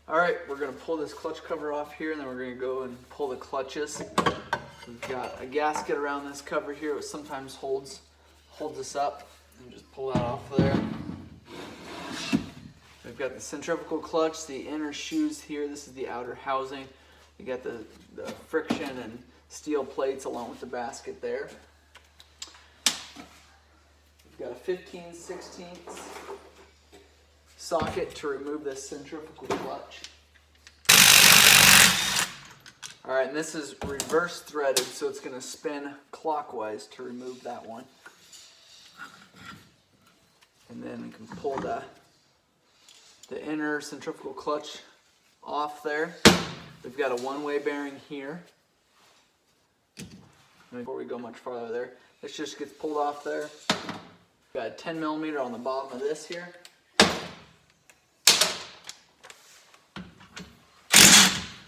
All right, we're gonna pull this clutch cover off here, and then we're gonna go and pull the clutches. We've got a gasket around this cover here, which sometimes holds this up. And just pull that off there. We've got the centrifugal clutch, the inner shoes here. This is the outer housing. You got the friction and steel plates along with the basket there. We've got a 15/16 socket to remove this centrifugal clutch. All right, and this is reverse threaded, so it's going to spin clockwise to remove that one. And then we can pull the inner centrifugal clutch off there. We've got a one-way bearing here. And before we go much farther there, this just gets pulled off there. We've got a 10 millimeter on the bottom of this here.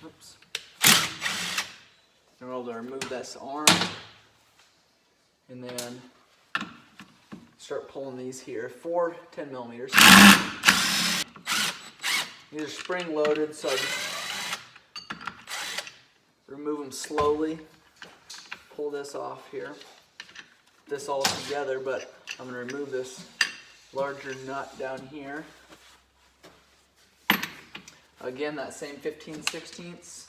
Oops. And we're able to remove this arm. And then start pulling these here. 4 10 millimeters. These are spring loaded, so I just remove them slowly. Pull this off here. This all together, but I'm going to remove this larger nut down here. Again, that same 15/16.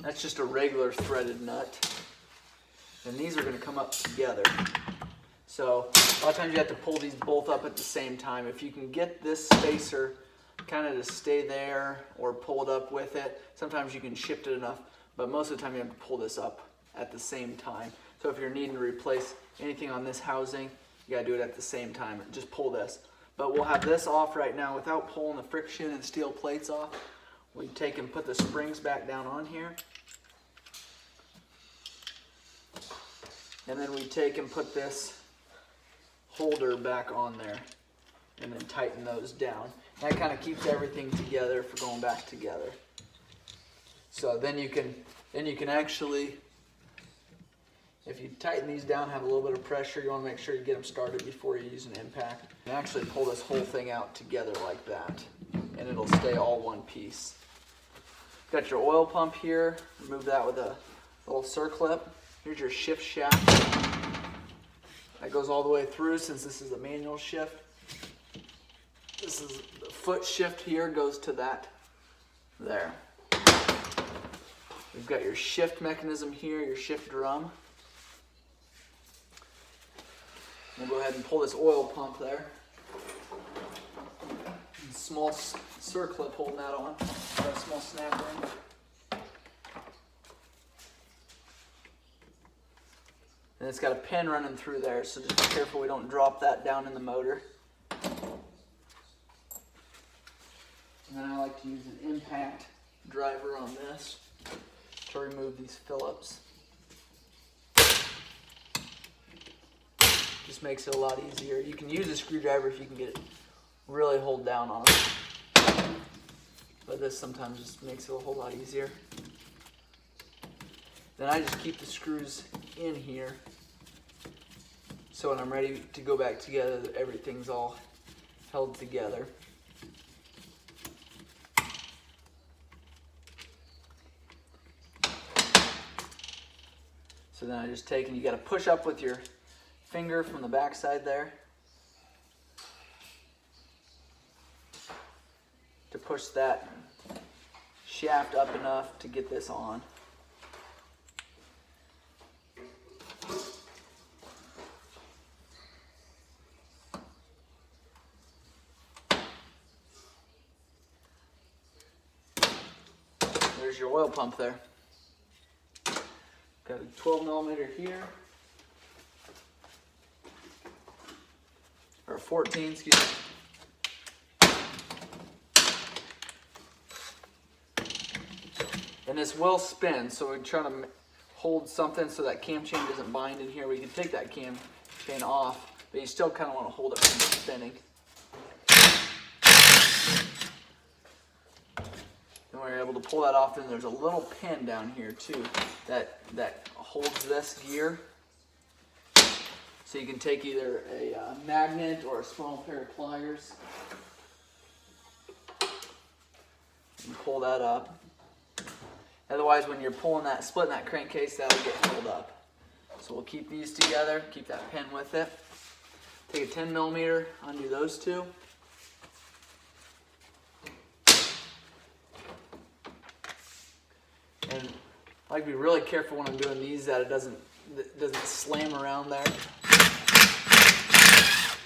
That's just a regular threaded nut. And these are going to come up together. So a lot of times you have to pull these both up at the same time. If you can get this spacer kind of to stay there or pull it up with it, sometimes you can shift it enough, but most of the time you have to pull this up at the same time. So if you're needing to replace anything on this housing, you gotta do it at the same time. Just pull this. But we'll have this off right now without pulling the friction and steel plates off. We take and put the springs back down on here. And then we take and put this holder back on there and then tighten those down. That kind of keeps everything together for going back together. So then you can actually, if you tighten these down, have a little bit of pressure, you want to make sure you get them started before you use an impact. And actually pull this whole thing out together like that, and it'll stay all one piece. Got your oil pump here. Remove that with a little circlip. Here's your shift shaft. That goes all the way through since this is a manual shift. This is the foot shift here, goes to that there. We've got your shift mechanism here, your shift drum. We'll go ahead and pull this oil pump there. And small circlip holding that on. Got a small snap ring. And it's got a pin running through there, so just be careful we don't drop that down in the motor. And then I like to use an impact driver on this to remove these Phillips. Just makes it a lot easier. You can use a screwdriver if you can get it really hold down on it. But this sometimes just makes it a whole lot easier. Then I just keep the screws in here, so when I'm ready to go back together, everything's all held together. So then I just take, and you got to push up with your finger from the back side there to push that shaft up enough to get this on. There's your oil pump there. Got a 12 millimeter here, or 14, excuse me. And this will spin, so we're trying to hold something so that cam chain doesn't bind in here. We can take that cam chain off, but you still kind of want to hold it from spinning. And we're able to pull that off, and there's a little pin down here too that holds this gear. So you can take either a magnet or a small pair of pliers and pull that up. Otherwise, when you're splitting that crankcase, that'll get held up. So we'll keep these together, keep that pin with it. Take a 10 millimeter, undo those two. And I like to be really careful when I'm doing these that it doesn't slam around there.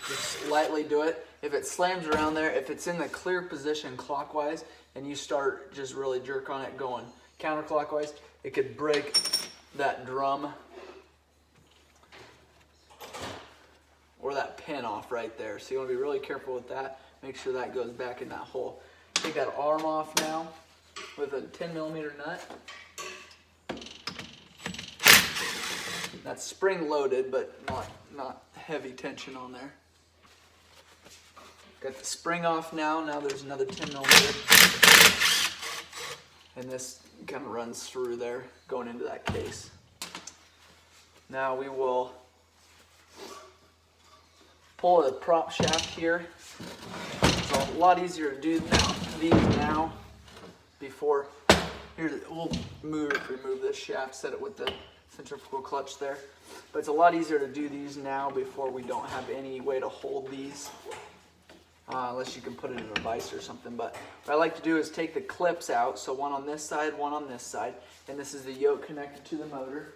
Just lightly do it. If it slams around there, if it's in the clear position clockwise and you start just really jerk on it going counterclockwise, it could break that drum or that pin off right there. So you want to be really careful with that. Make sure that goes back in that hole. Take that arm off now with a 10 millimeter nut. That's spring loaded, but not heavy tension on there. Got the spring off now. Now there's another 10 millimeter. And this kind of runs through there, going into that case. Now we will pull the prop shaft here. It's a lot easier to do these now before. Here, we'll remove this shaft, set it with the centrifugal clutch there. But it's a lot easier to do these now before we don't have any way to hold these. Unless you can put it in a vise or something. But what I like to do is take the clips out. So one on this side, one on this side. And this is the yoke connected to the motor.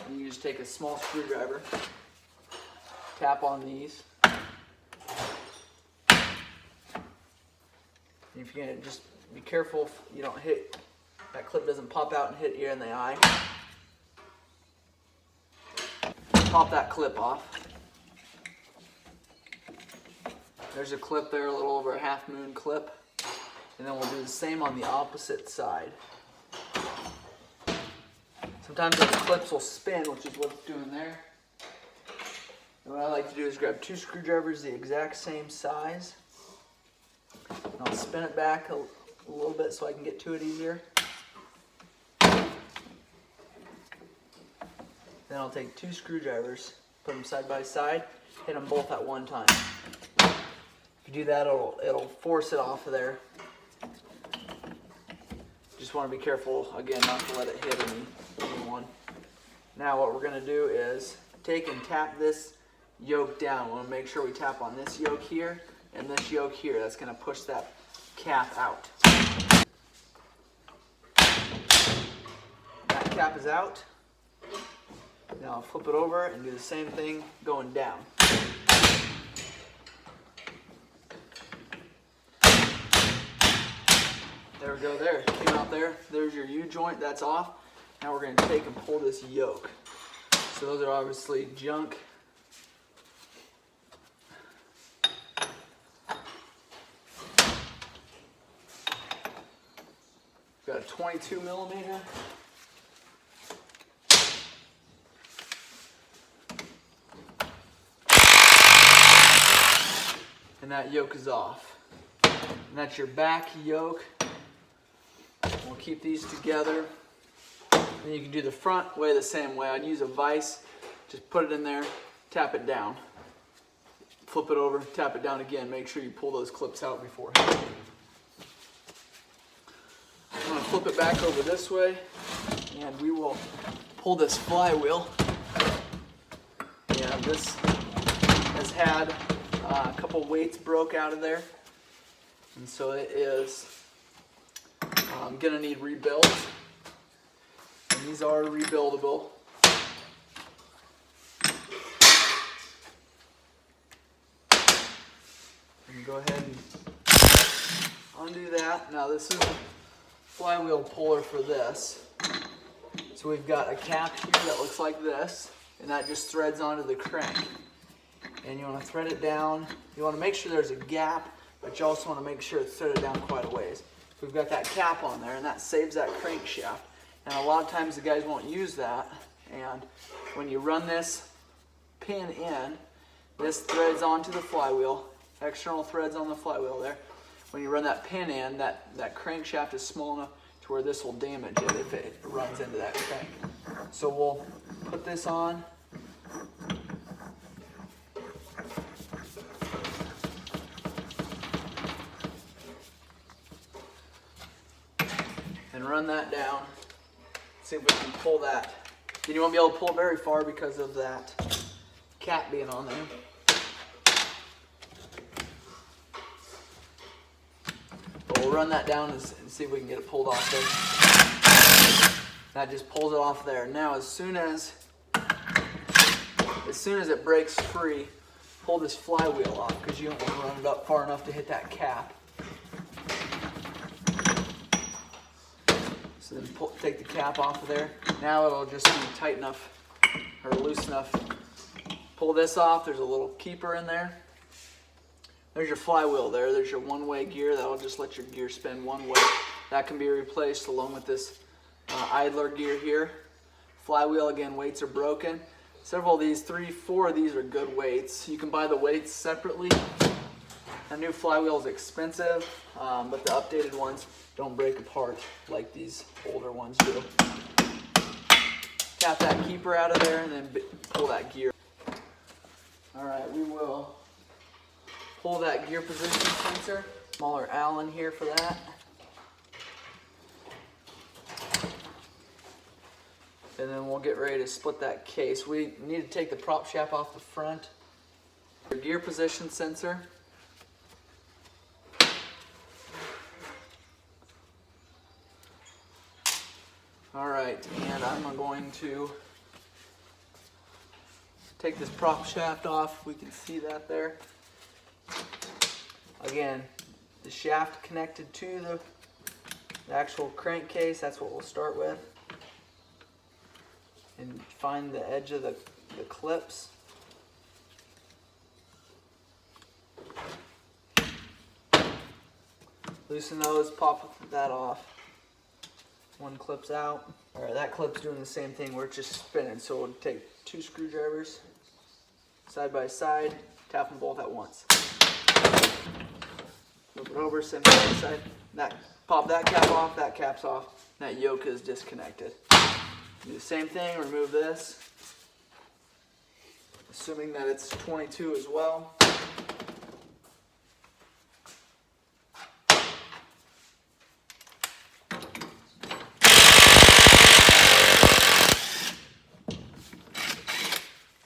And you just take a small screwdriver, tap on these. If you can, just be careful if you don't hit, that clip doesn't pop out and hit you in the eye. Pop that clip off. There's a clip there, a little over a half moon clip. And then we'll do the same on the opposite side. Sometimes those clips will spin, which is what it's doing there. And what I like to do is grab two screwdrivers the exact same size. And I'll spin it back a little bit so I can get to it easier. Then I'll take two screwdrivers, put them side by side, hit them both at one time. If you do that, it'll force it off of there. Just want to be careful, again, not to let it hit anyone. Now what we're going to do is take and tap this yoke down. We want to make sure we tap on this yoke here and this yoke here. That's going to push that cap out. That cap is out. Now I'll flip it over and do the same thing going down. There we go there. Came out there. There's your U-joint. That's off. Now we're going to take and pull this yoke. So those are obviously junk. Got a 22 millimeter. And that yoke is off. And that's your back yoke. We'll keep these together. And you can do the front way the same way. I'd use a vise. Just put it in there, tap it down. Flip it over, tap it down again. Make sure you pull those clips out beforehand. I'm going to flip it back over this way, and we will pull this flywheel. Yeah, this has had a couple weights broke out of there, and so it is going to need rebuilt. And these are rebuildable. And go ahead and undo that. Now this is a flywheel puller for this. So we've got a cap here that looks like this, and that just threads onto the crank. And you want to thread it down. You want to make sure there's a gap, but you also want to make sure it's threaded down quite a ways. We've got that cap on there, and that saves that crankshaft. And a lot of times the guys won't use that. And when you run this pin in, this threads onto the flywheel. External threads on the flywheel there. When you run that pin in, that crankshaft is small enough to where this will damage it if it runs into that crank. So we'll put this on. and run that down. See if we can pull that. Then you won't be able to pull very far because of that cap being on there. But we'll run that down and see if we can get it pulled off there. That just pulls it off there. Now as soon as it breaks free, pull this flywheel off because you don't want to run it up far enough to hit that cap. So then take the cap off of there. Now it'll just be tight enough or loose enough. Pull this off. There's a little keeper in there. There's your flywheel there. There's your one-way gear. That'll just let your gear spin one way. That can be replaced along with this idler gear here. Flywheel, again, weights are broken. Several of these, 3, 4 of these are good weights. You can buy the weights separately. A new flywheel is expensive, but the updated ones don't break apart like these older ones do. Tap that keeper out of there and then pull that gear. All right, we will pull that gear position sensor. Smaller Allen here for that. And then we'll get ready to split that case. We need to take the prop shaft off the front. Your gear position sensor. All right, and I'm going to take this prop shaft off. We can see that there. Again, the shaft connected to the actual crankcase. That's what we'll start with. And find the edge of the clips. Loosen those, pop that off. One clip's out. All right, that clip's doing the same thing where it's just spinning. So we'll take 2 screwdrivers side by side, tap them both at once. Flip it over, same side. Pop that cap off, that cap's off. That yoke is disconnected. Do the same thing, remove this. Assuming that it's 22 as well.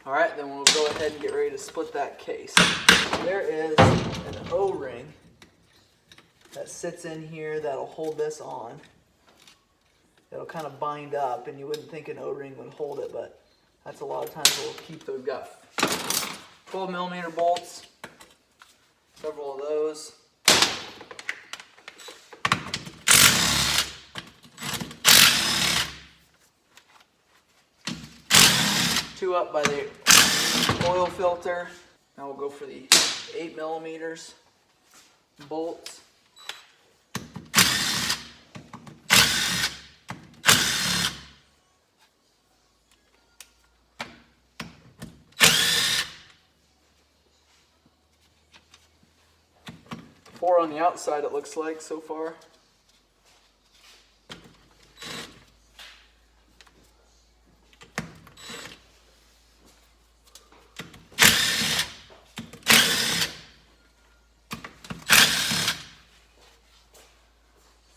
All right, then we'll go ahead and get ready to split that case. There is an O-ring that sits in here that'll hold this on. It'll kind of bind up, and you wouldn't think an O-ring would hold it, but that's a lot of times we'll keep those. We've got 12mm bolts, several of those. Two up by the oil filter. Now we'll go for the 8mm bolts. Four on the outside, it looks like so far.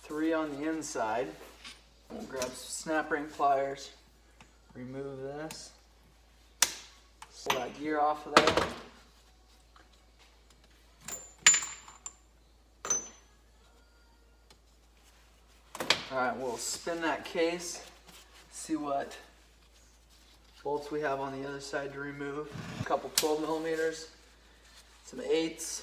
Three on the inside. We'll grab some snap ring pliers, remove this, pull that gear off of there. Alright, we'll spin that case, see what bolts we have on the other side to remove. A couple 12mm, some 8s.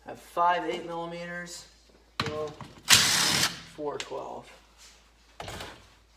Have 5 8mm, 4 12.